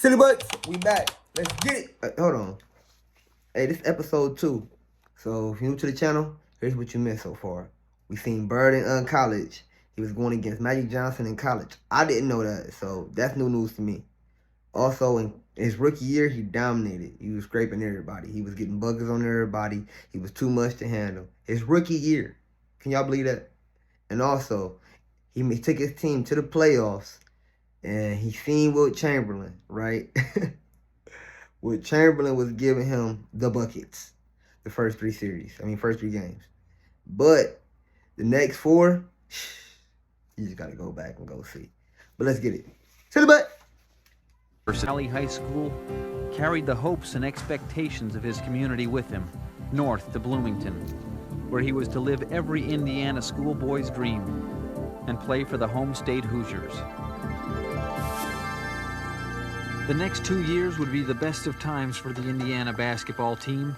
Silly butts, we back. Let's get it. Hold on. Hey, this is episode 2. So if you're new to the channel, here's what you missed so far. We seen Bird in college. He was going against Magic Johnson in college. I didn't know that, so that's new news to me. Also, in his rookie year, he dominated. He was scraping everybody. He was getting buckets on everybody. He was too much to handle. His rookie year. Can y'all believe that? And also, he took his team to the playoffs. And he seen Wilt Chamberlain, right? Wilt Chamberlain was giving him the buckets the first 3 games. But the next 4, you just got to go back and go see. But let's get it. To the butt. Valley High School carried the hopes and expectations of his community with him, north to Bloomington, where he was to live every Indiana schoolboy's dream and play for the home state Hoosiers. The next 2 years would be the best of times for the Indiana basketball team,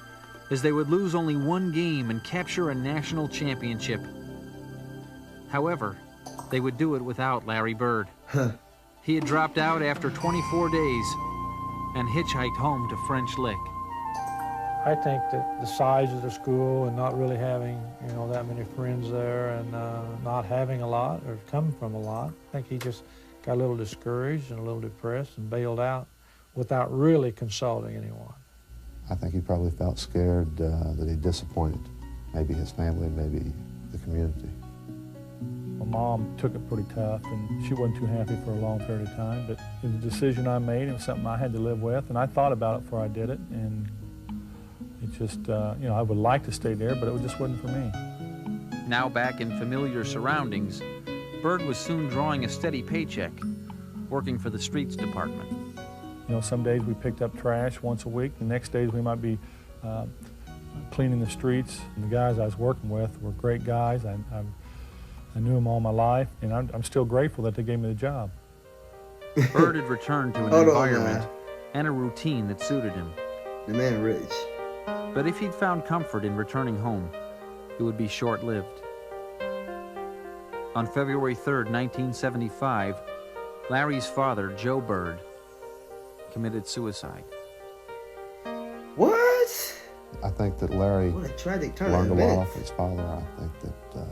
as they would lose only 1 game and capture a national championship. However, they would do it without Larry Bird. He had dropped out after 24 days and hitchhiked home to French Lick. I think that the size of the school and not really having, that many friends there and not having a lot or coming from a lot, I think he just got a little discouraged and a little depressed and bailed out without really consulting anyone. I think he probably felt scared that he disappointed maybe his family, maybe the community. My mom took it pretty tough, and she wasn't too happy for a long period of time, but it was a decision I made. It was something I had to live with, and I thought about it before I did it, and it just, I would like to stay there, but it just wasn't for me. Now back in familiar surroundings, Bird was soon drawing a steady paycheck, working for the streets department. Some days we picked up trash once a week. The next days we might be cleaning the streets. And the guys I was working with were great guys. I knew them all my life, and I'm still grateful that they gave me the job. Bird had returned to an environment and a routine that suited him. The man rich. But if he'd found comfort in returning home, it would be short-lived. On February 3rd, 1975, Larry's father, Joe Bird, committed suicide. What? I think that Larry What a tragic turn learned of a lot events. off his father. I think that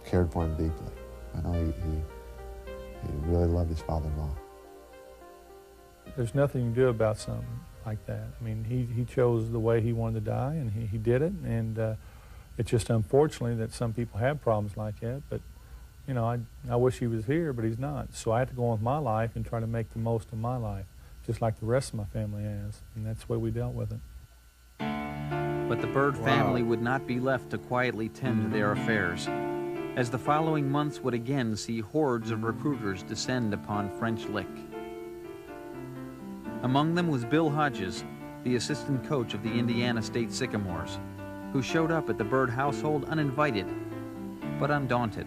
cared for him deeply. I know he really loved his father-in-law. There's nothing you can do about something like that. I mean, he chose the way he wanted to die, and he did it, and it's just unfortunately that some people have problems like that, but I wish he was here, but he's not. So I have to go on with my life and try to make the most of my life, just like the rest of my family has, and that's the way we dealt with it. But the Bird family would not be left to quietly tend to their affairs, as the following months would again see hordes of recruiters descend upon French Lick. Among them was Bill Hodges, the assistant coach of the Indiana State Sycamores, who showed up at the Bird household uninvited, but undaunted.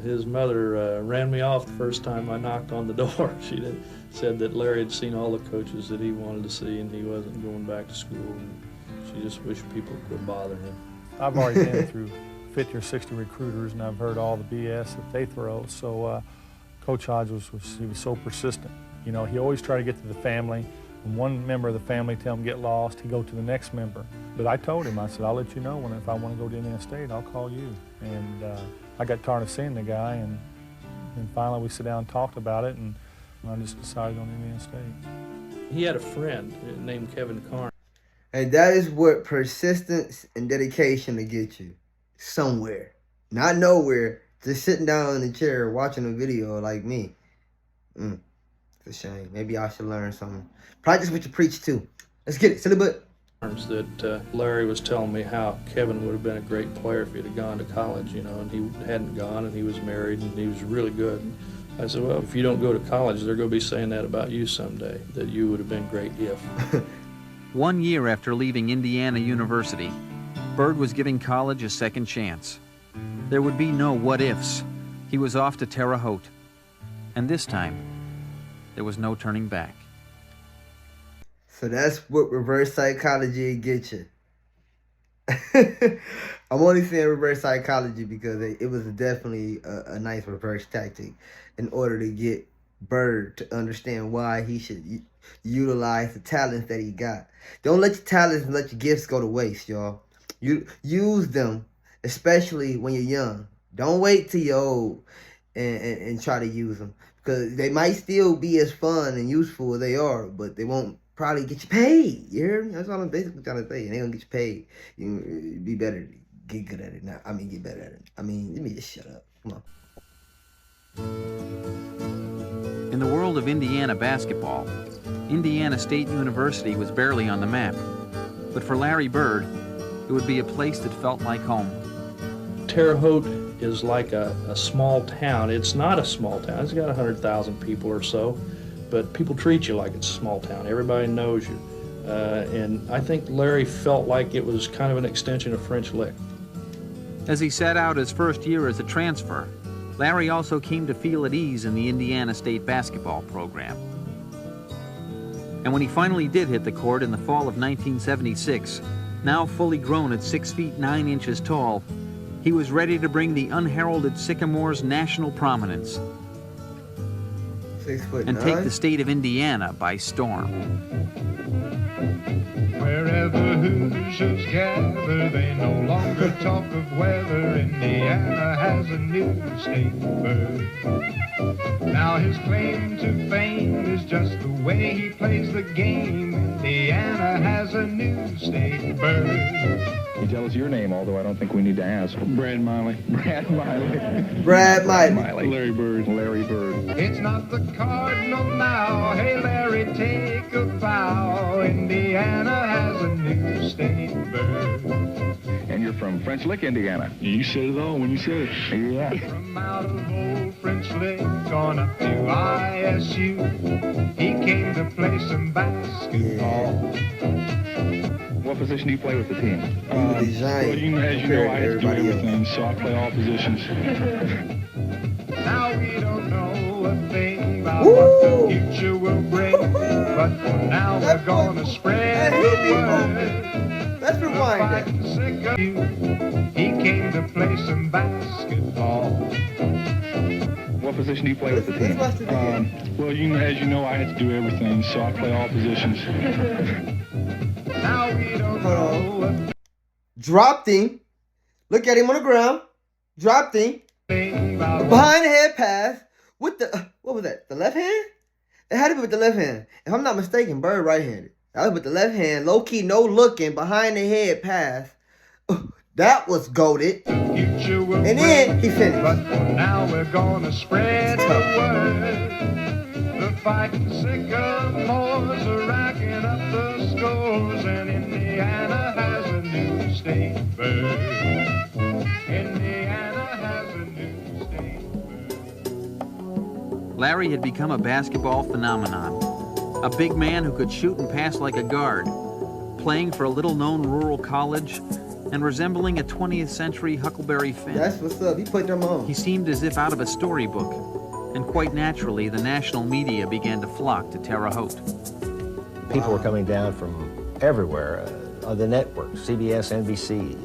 His mother ran me off the first time I knocked on the door. She said that Larry had seen all the coaches that he wanted to see and he wasn't going back to school. And she just wished people would bother him. I've already been through 50 or 60 recruiters, and I've heard all the BS that they throw. So Coach Hodges he was so persistent. He always tried to get to the family. When one member of the family tell him get lost, he'd go to the next member. But I told him, I said, I'll let you know if I want to go to Indiana State, I'll call you. And I got tired of seeing the guy, and finally we sat down and talked about it, and I just decided on Indiana State. He had a friend named Kevin Carn. And that is what persistence and dedication to get you. Somewhere. Not nowhere. Just sitting down in the chair watching a video like me. It's a shame. Maybe I should learn something. Practice what you preach too. Let's get it. Silly butt. That Larry was telling me how Kevin would have been a great player if he'd have gone to college, and he hadn't gone, and he was married, and he was really good. I said, well, if you don't go to college, they're going to be saying that about you someday, that you would have been great if. 1 year after leaving Indiana University, Bird was giving college a second chance. There would be no what-ifs. He was off to Terre Haute. And this time, there was no turning back. So that's what reverse psychology get you. I'm only saying reverse psychology because it was definitely a nice reverse tactic in order to get Bird to understand why he should utilize the talents that he got. Don't let your talents and let your gifts go to waste, y'all. You use them, especially when you're young. Don't wait till you're old and try to use them, because they might still be as fun and useful as they are, but they won't probably get you paid. You hear me? That's all I'm basically trying to say. And they're gonna get you paid. You be better, get good at it. Now, get better at it. Let me just shut up. Come on. In the world of Indiana basketball, Indiana State University was barely on the map. But for Larry Bird, it would be a place that felt like home. Terre Haute is like a small town. It's not a small town. It's got 100,000 people or so, but people treat you like it's a small town. Everybody knows you. And I think Larry felt like it was kind of an extension of French Lick. As he sat out his first year as a transfer, Larry also came to feel at ease in the Indiana State basketball program. And when he finally did hit the court in the fall of 1976, now fully grown at 6 feet 9 inches tall, he was ready to bring the unheralded Sycamores national prominence 6'9" and take the state of Indiana by storm. Wherever Hoosiers gather, they no longer talk of weather. Indiana has a new state bird. Now his claim to fame is just the way he plays the game. Indiana has a new state bird. Can you tell us your name, although I don't think we need to ask? Brad Miley. Brad Miley. Brad Miley. Larry Bird. Larry Bird. It's not the cardinal now. Hey, Larry, take a bow. Indiana has a new state bird. And you're from French Lick, Indiana. You said it all when you said it. Yeah. From out of old French Lick on up to ISU, he came to play some basketball. What position do you play with the team? Well, you know, as you know, I have to do everything, so I play all positions. Now we don't know a thing about what the future will bring, but for now we're gonna spread the word. Let's rewind that. The sick of you, he came to play some basketball. What position do you play with the team? Let's watch it again. Well, you know, as you know, I have to do everything, so I play all positions. Now we don't know a Dropped him. Look at him on the ground. Dropped him. thing about Behind the head pass. With the, what was that? The left hand? It had to be with the left hand. If I'm not mistaken, Bird right-handed. That was with the left hand. Low-key, no looking. Behind the head pass. That was goated. future will And then he bring, finished. but for now we're gonna spread the Tough. word. The fighting Sycamores are racking up the scores, and Indiana has a new state bird. Indiana has a new state bird. Larry had become a basketball phenomenon, a big man who could shoot and pass like a guard, playing for a little-known rural college and resembling a 20th century Huckleberry Finn. That's what's up. He put them on. He seemed as if out of a storybook, and quite naturally, the national media began to flock to Terre Haute. People were coming down from everywhere, on the networks, CBS, NBC,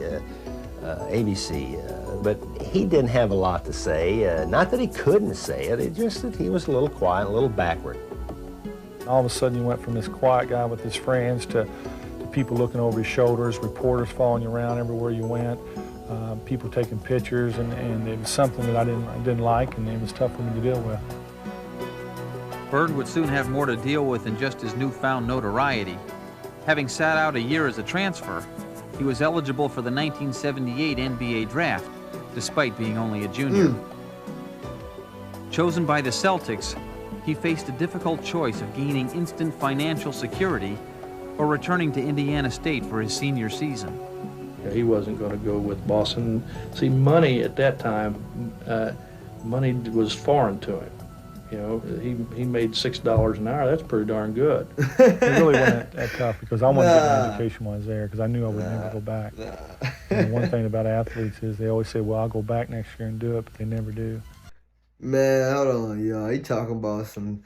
ABC, but he didn't have a lot to say. Not that he couldn't say it, it's just that he was a little quiet, a little backward. All of a sudden, you went from this quiet guy with his friends to people looking over his shoulders, reporters following you around everywhere you went, people taking pictures, and it was something that I didn't like, and it was tough for me to deal with. Bird would soon have more to deal with than just his newfound notoriety. Having sat out a year as a transfer, he was eligible for the 1978 NBA draft, despite being only a junior. Chosen by the Celtics, he faced a difficult choice of gaining instant financial security or returning to Indiana State for his senior season. He wasn't going to go with Boston. See, money at that time, money was foreign to him. You know, he made $6 an hour. That's pretty darn good. It really wasn't that tough because I wanted to get my education while I was there because I knew I would never go back. And one thing about athletes is they always say, well, I'll go back next year and do it, but they never do. Man, hold on, y'all. He talking about some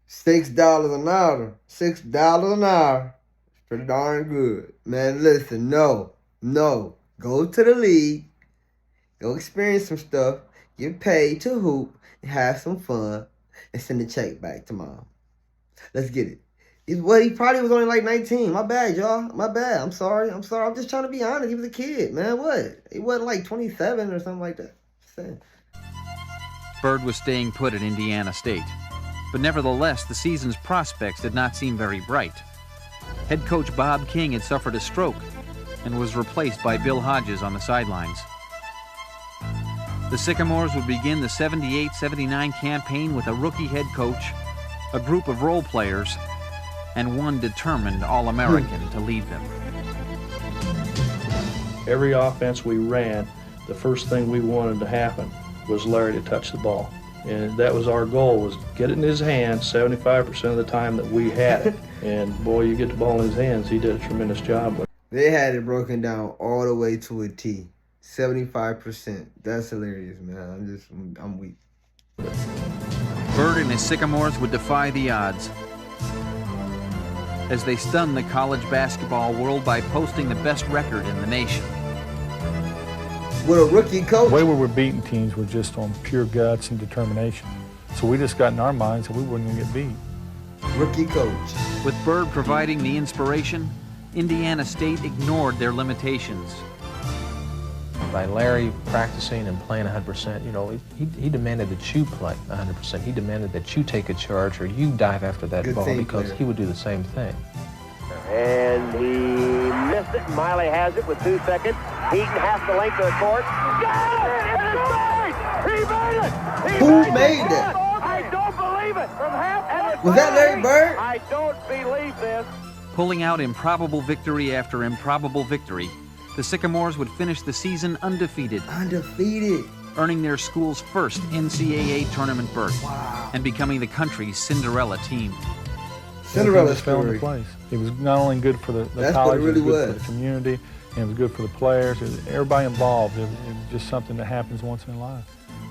$6 an hour. $6 an hour. It's pretty darn good. Man, listen, no. Go to the league. Go experience some stuff. Get paid to hoop. And have some fun. and send the check back to mom. Let's get it. He probably was only like 19. My bad, y'all. My bad. I'm sorry. I'm just trying to be honest. He was a kid, man. What? He wasn't like 27 or something like that. Just saying. Bird was staying put at Indiana State, but nevertheless, the season's prospects did not seem very bright. Head coach Bob King had suffered a stroke and was replaced by Bill Hodges on the sidelines. The Sycamores would begin the 78-79 campaign with a rookie head coach, a group of role players, and one determined All-American to lead them. Every offense we ran, the first thing we wanted to happen was Larry to touch the ball. And that was our goal, was get it in his hands 75% of the time that we had it. And boy, you get the ball in his hands, he did a tremendous job with it. They had it broken down all the way to a T. 75%. That's hilarious, man. I'm weak. Bird and his Sycamores would defy the odds as they stunned the college basketball world by posting the best record in the nation. With a rookie coach? The way we were beating teams was just on pure guts and determination. So we just got in our minds that we wouldn't even get beat. Rookie coach. With Bird providing the inspiration, Indiana State ignored their limitations. By Larry practicing and playing 100%, you know, he demanded that you play 100%. He demanded that you take a charge or you dive after that Good ball team because player. he would do the same thing. And he missed it. Miley has it with 2 seconds. Heaton half the length of the court. Got it! It's made! He made it! Who made it? I don't believe it! From half. Was that Larry Bird? I don't believe this. Pulling out improbable victory after improbable victory, the Sycamores would finish the season undefeated, Undefeated. earning their school's first NCAA tournament berth Wow. and becoming the country's Cinderella team. Cinderella Everything just fell into story. place. It was not only good for the That's college, what it really it was good was. for the community, and it was good for the players. Everybody involved. It was just something that happens once in life.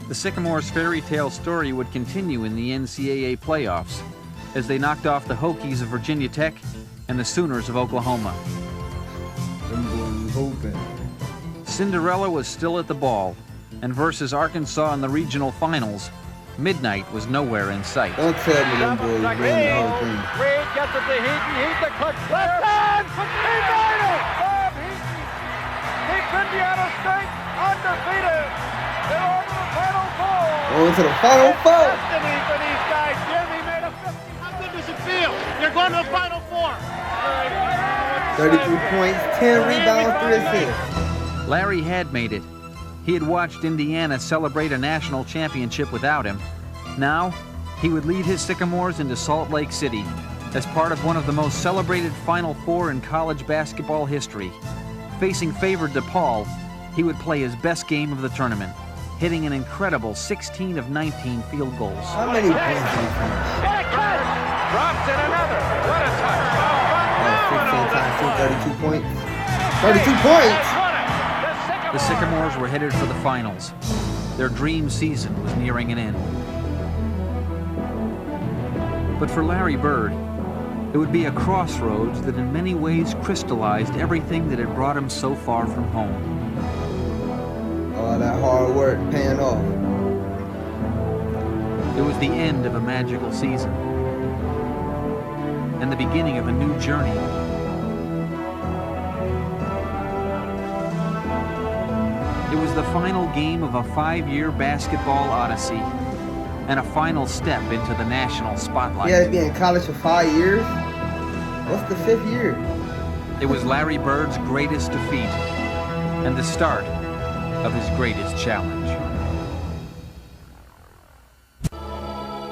The Sycamores' fairy tale story would continue in the NCAA playoffs as they knocked off the Hokies of Virginia Tech and the Sooners of Oklahoma. Them boys hooping. Cinderella was still at the ball, and versus Arkansas in the regional finals, midnight was nowhere in sight. Don't tell me them boys ran the whole thing. Reed gets it to Heaton. Heaton the clutch player. Left hand! He made it! Bob Heaton keeps Indiana State undefeated. They're on to the Final Four. Going to the Final Four. Destiny for these guys. Jimmy made a 50. How good does it feel? You're going to the Final Four. 33 points, 10 rebounds, 3 assists. Larry had made it. He had watched Indiana celebrate a national championship without him. Now, he would lead his Sycamores into Salt Lake City as part of one of the most celebrated Final Four in college basketball history. Facing favored DePaul, he would play his best game of the tournament, hitting an incredible 16 of 19 field goals. How many points did he finish? Drops in another. What a touch. 16 times 2, 32 points. 32 points! The Sycamores were headed for the finals. Their dream season was nearing an end. But for Larry Bird, it would be a crossroads that in many ways crystallized everything that had brought him so far from home. All that hard work paying off. It was the end of a magical season and the beginning of a new journey. It was the final game of a 5-year basketball odyssey and a final step into the national spotlight. He had to be in college for 5 years? What's the 5th year? It was Larry Bird's greatest defeat and the start of his greatest challenge.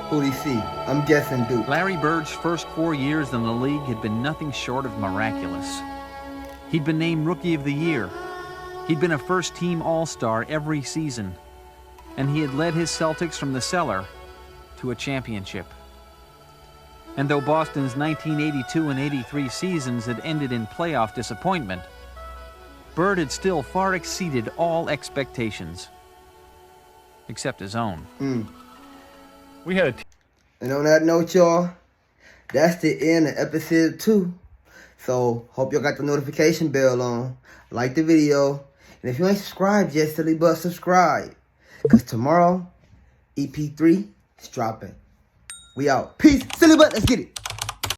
Who'd he see? I'm guessing Duke. Larry Bird's first 4 years in the league had been nothing short of miraculous. He'd been named Rookie of the Year. He'd been a first-team All-Star every season, and he had led his Celtics from the cellar to a championship. And though Boston's 1982 and 83 seasons had ended in playoff disappointment, Bird had still far exceeded all expectations, except his own. We had a And on that note, y'all, that's the end of episode 2. So, hope y'all got the notification bell on. Like the video. And if you ain't subscribed yet, silly butt, subscribe. Because tomorrow, EP3 is dropping. We out. Peace. Silly butt. Let's get it.